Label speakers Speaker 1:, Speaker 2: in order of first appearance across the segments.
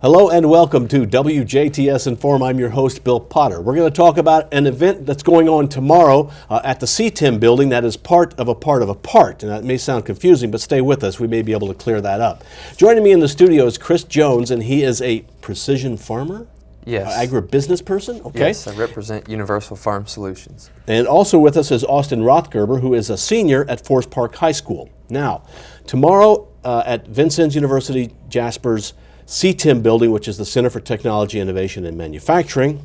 Speaker 1: Hello and welcome to WJTS in.form. I'm your host, Bill Potter. We're going to talk about an event that's going on tomorrow at the CTIM building that is part of a part of a part. And that may sound confusing, but stay with us. We may be able to clear that up. Joining me in the studio is Chris Jones, and he is a precision farmer?
Speaker 2: Yes.
Speaker 1: Agribusiness person? Okay.
Speaker 2: Yes, I represent Universal Farm Solutions.
Speaker 1: And also with us is Austin Rothgerber, who is a senior at Forest Park High School. Now, tomorrow at Vincennes University Jasper's CTIM building, which is the Center for Technology, Innovation, and Manufacturing,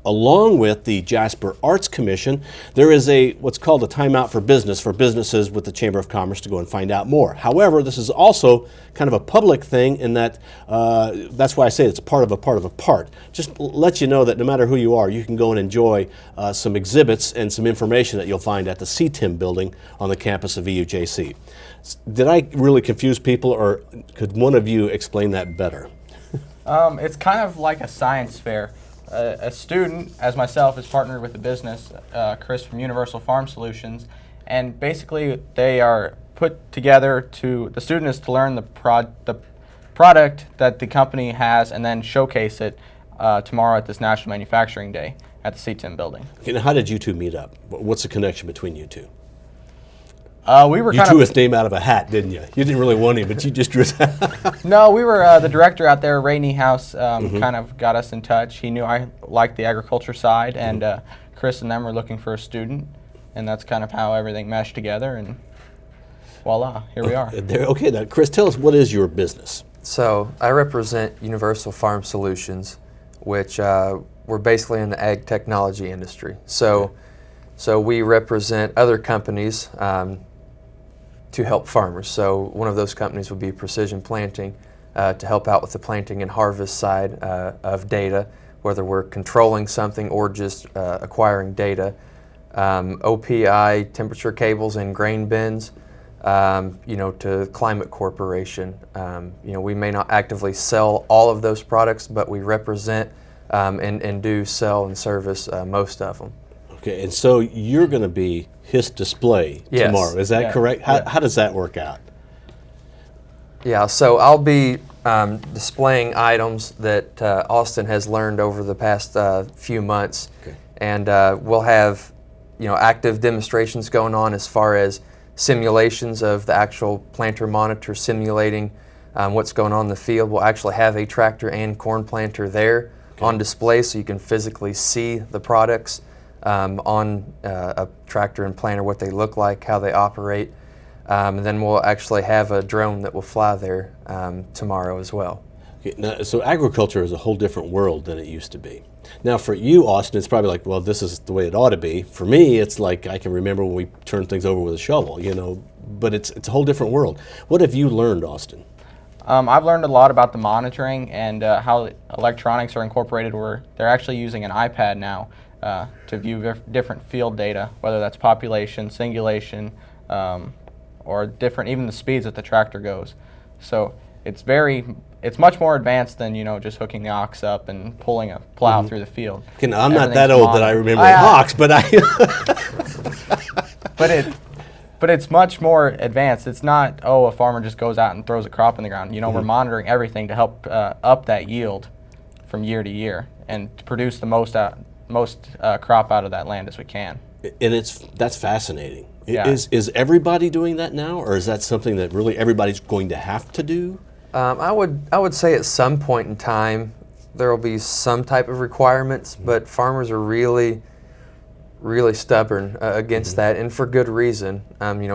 Speaker 1: along with the Jasper Arts Commission, there is what's called a timeout for businesses with the Chamber of Commerce to go and find out more. However, this is also kind of a public thing in that that's why I say it's part of a part. Just let you know that no matter who you are, you can go and enjoy some exhibits and some information that you'll find at the CTIM building on the campus of VUJC. Did I really confuse people, or could one of you explain that better?
Speaker 3: It's kind of like a science fair. A student, as myself, is partnered with a business, Chris from Universal Farm Solutions, and basically they are put together the student is to learn the product that the company has and then showcase it tomorrow at this National Manufacturing Day at the CTIM building.
Speaker 1: Okay, now how did you two meet up? What's the connection between you two?
Speaker 3: We were
Speaker 1: you drew his name out of a hat, didn't you? You didn't really want him, but you just drew his hat.
Speaker 3: No, we were the director out there, Ray Niehaus, kind of got us in touch. He knew I liked the agriculture side, and Chris and them were looking for a student, and that's kind of how everything meshed together, and voila, here we are.
Speaker 1: Okay, now Chris, tell us, what is your business?
Speaker 2: So I represent Universal Farm Solutions, which we're basically in the ag technology industry. So we represent other companies to help farmers. So one of those companies would be Precision Planting to help out with the planting and harvest side of data, whether we're controlling something or just acquiring data. OPI, temperature cables and grain bins, to Climate Corporation. We may not actively sell all of those products, but we represent and do sell and service most of them. Okay,
Speaker 1: and so you're going to be his display tomorrow, is that correct? How does that work out?
Speaker 2: Yeah, so I'll be displaying items that Austin has learned over the past few months, and we'll have active demonstrations going on as far as simulations of the actual planter monitor simulating what's going on in the field. We'll actually have a tractor and corn planter there on display so you can physically see the products on a tractor and planter, what they look like, how they operate, and then we'll actually have a drone that will fly there tomorrow as well.
Speaker 1: Okay, now, so agriculture is a whole different world than it used to be. Now for you, Austin, it's probably like, well, this is the way it ought to be. For me, it's like I can remember when we turned things over with a shovel, but it's a whole different world. What have you learned, Austin?
Speaker 3: I've learned a lot about the monitoring and how electronics are incorporated, where they're actually using an iPad now to view different field data, whether that's population, singulation, or different, even the speeds that the tractor goes. So it's much more advanced than just hooking the ox up and pulling a plow through the field.
Speaker 1: Okay, now, I'm not that old that I remember an ox, but
Speaker 3: But it's much more advanced. It's not, a farmer just goes out and throws a crop in the ground. We're monitoring everything to help up that yield from year to year and to produce the most crop out of that land as we can.
Speaker 1: And that's fascinating.
Speaker 3: Yeah.
Speaker 1: Is everybody doing that now, or is that something that really everybody's going to have to do?
Speaker 2: I would say at some point in time there will be some type of requirements, but farmers are really stubborn against that, and for good reason.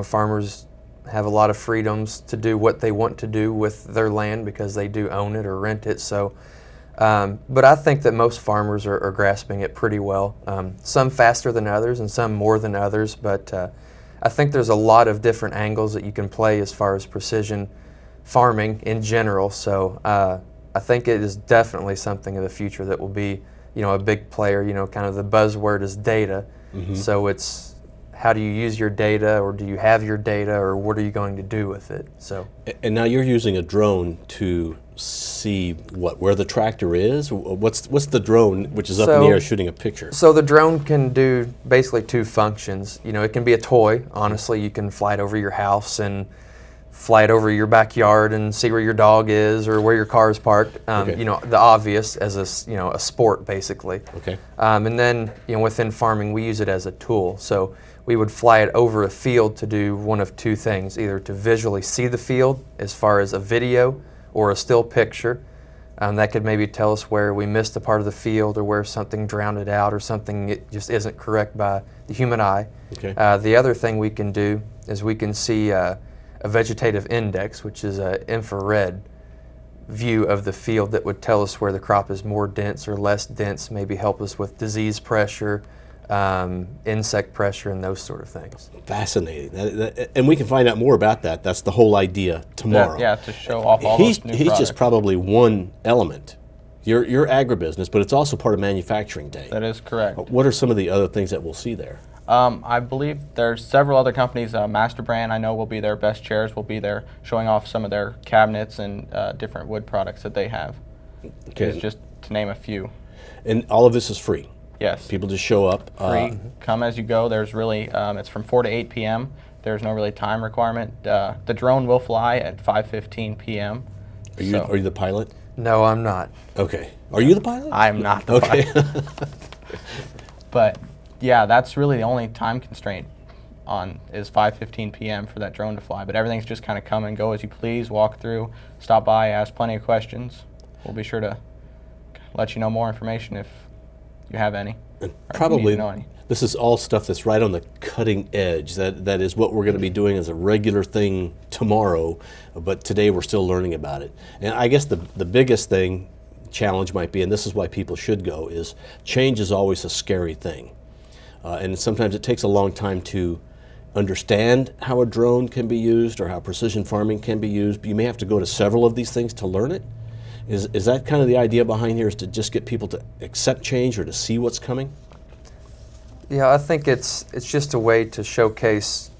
Speaker 2: Farmers have a lot of freedoms to do what they want to do with their land because they do own it or rent it. So, but I think that most farmers are grasping it pretty well. Some faster than others and some more than others, but I think there's a lot of different angles that you can play as far as precision farming in general. So I think it is definitely something of the future that will be a big player. Kind of the buzzword is data. So it's how do you use your data, or do you have your data, or what are you going to do with it? So. And
Speaker 1: now you're using a drone to see where the tractor is? What's the drone, which is up in the air shooting a picture? So the drone can do basically two functions. It can be a toy. Honestly, you can fly it over your house and
Speaker 2: fly it over your backyard and see where your dog is or where your car is parked.
Speaker 1: Okay.
Speaker 2: You know, the obvious as a sport basically.
Speaker 1: Okay.
Speaker 2: And then within farming we use it as a tool. So we would fly it over a field to do one of two things, either to visually see the field as far as a video or a still picture. That could maybe tell us where we missed a part of the field or where something drowned it out or something it just isn't correct by the human eye.
Speaker 1: Okay.
Speaker 2: The other thing we can do is we can see a vegetative index, which is an infrared view of the field that would tell us where the crop is more dense or less dense, maybe help us with disease pressure, insect pressure, and those sort of things.
Speaker 1: Fascinating. And we can find out more about that. That's the whole idea tomorrow.
Speaker 3: Yeah, to show off all those new
Speaker 1: He's
Speaker 3: products.
Speaker 1: just probably one element. You're agribusiness, but it's also part of manufacturing day.
Speaker 3: That is correct.
Speaker 1: What are some of the other things that we'll see there?
Speaker 3: I believe there's several other companies. Master Brand, I know, will be there. Best Chairs will be there, showing off some of their cabinets and different wood products that they have.
Speaker 1: Okay.
Speaker 3: It's just to name a few.
Speaker 1: And all of this is free.
Speaker 3: Yes.
Speaker 1: People just show up.
Speaker 3: Free. Come as you go. There's really, it's from 4 to 8 p.m. There's no really time requirement. The drone will fly at 5:15 p.m.
Speaker 1: Are you the pilot?
Speaker 2: No, I'm not.
Speaker 1: Okay. Are you the pilot?
Speaker 3: I'm not the pilot. But yeah, that's really the only time constraint on is 5:15 p.m. for that drone to fly. But everything's just kind of come and go as you please. Walk through, stop by, ask plenty of questions. We'll be sure to let you know more information if you have any.
Speaker 1: And
Speaker 3: or if you
Speaker 1: probably
Speaker 3: need to know any.
Speaker 1: this is all stuff that's right on the cutting edge. That is what we're going to be doing as a regular thing tomorrow, but today we're still learning about it. And I guess the biggest challenge might be, and this is why people should go, is change is always a scary thing. And sometimes it takes a long time to understand how a drone can be used or how precision farming can be used. But you may have to go to several of these things to learn it. Is that kind of the idea behind here, is to just get people to accept change or to see what's coming?
Speaker 2: Yeah, I think it's just a way to showcase,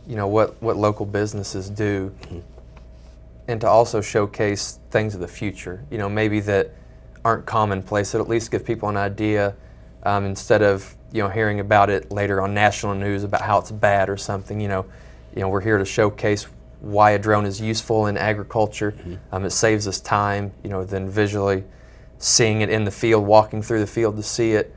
Speaker 2: what local businesses do, and to also showcase things of the future. Maybe that aren't commonplace. That at least give people an idea, instead of hearing about it later on national news about how it's bad or something. We're here to showcase why a drone is useful in agriculture. It saves us time, than visually seeing it in the field, walking through the field to see it.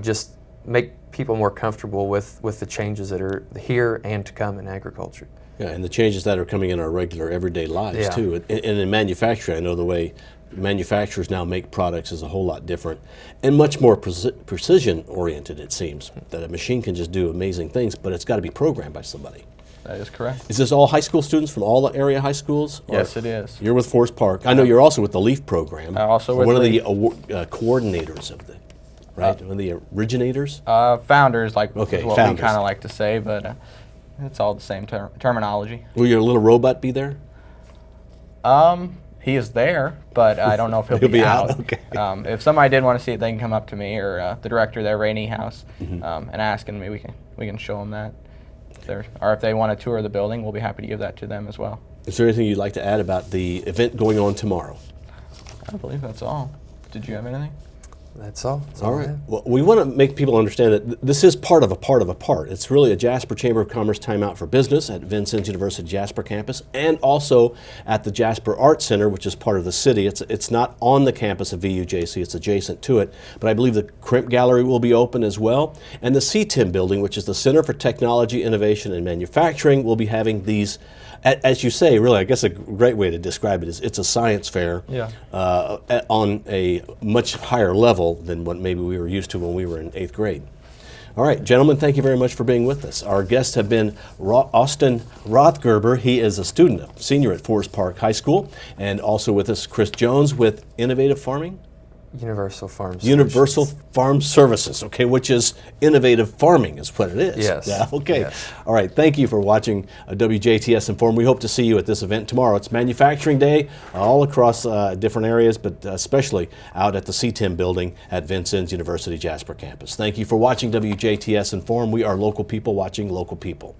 Speaker 2: Just make people more comfortable with the changes that are here and to come in agriculture.
Speaker 1: Yeah, and the changes that are coming in our regular everyday lives
Speaker 2: Yeah.
Speaker 1: too. And in manufacturing, I know the way manufacturers now make products is a whole lot different and much more precision oriented, it seems. That a machine can just do amazing things, but it's got to be programmed by somebody.
Speaker 3: That is correct.
Speaker 1: Is this all high school students from all the area high schools? Or
Speaker 3: Yes, it is.
Speaker 1: You're with Forest Park. I know you're also with the LEAF program.
Speaker 3: Also with
Speaker 1: one of
Speaker 3: LEAF.
Speaker 1: the coordinators of the, right? One of the originators?
Speaker 3: Founders, like
Speaker 1: Okay,
Speaker 3: is what
Speaker 1: founders.
Speaker 3: we kind of like to say, but it's all the same terminology.
Speaker 1: Will your little robot be there?
Speaker 3: He is there, but I don't know if he'll
Speaker 1: He'll
Speaker 3: be
Speaker 1: be
Speaker 3: out.
Speaker 1: out, okay.
Speaker 3: If somebody did want to see it, they can come up to me or the director there, Rainey House, and ask, and we can show them that. Or if they want to tour the building, we'll be happy to give that to them as well.
Speaker 1: Is there anything you'd like to add about the event going on tomorrow?
Speaker 3: I believe that's all. Did you have anything?
Speaker 2: That's all. That's
Speaker 1: All
Speaker 2: I
Speaker 1: right.
Speaker 2: have.
Speaker 1: Well, we want to make people understand that this is part of a part of a part. It's really a Jasper Chamber of Commerce timeout for business at Vincennes University Jasper campus, and also at the Jasper Art Center, which is part of the city. It's not on the campus of VUJC, it's adjacent to it, but I believe the Crimp Gallery will be open as well. And the CTIM building, which is the Center for Technology, Innovation, and Manufacturing, will be having these, as you say, really, I guess a great way to describe it is it's a science fair on a much higher level than what maybe we were used to when we were in 8th grade. All right, gentlemen, thank you very much for being with us. Our guests have been Austin Rothgerber. He is a student, a senior at Forest Park High School, and also with us, Chris Jones with Innovative Farming?
Speaker 2: Universal Farm Solutions.
Speaker 1: Universal Farm Services, okay, which is innovative farming is what it is.
Speaker 2: Yes.
Speaker 1: Yeah, okay.
Speaker 2: Yes.
Speaker 1: All right, thank you for watching WJTS in.form. We hope to see you at this event tomorrow. It's Manufacturing Day all across different areas, but especially out at the CTIM building at Vincennes University Jasper campus. Thank you for watching WJTS in.form. We are local people watching local people.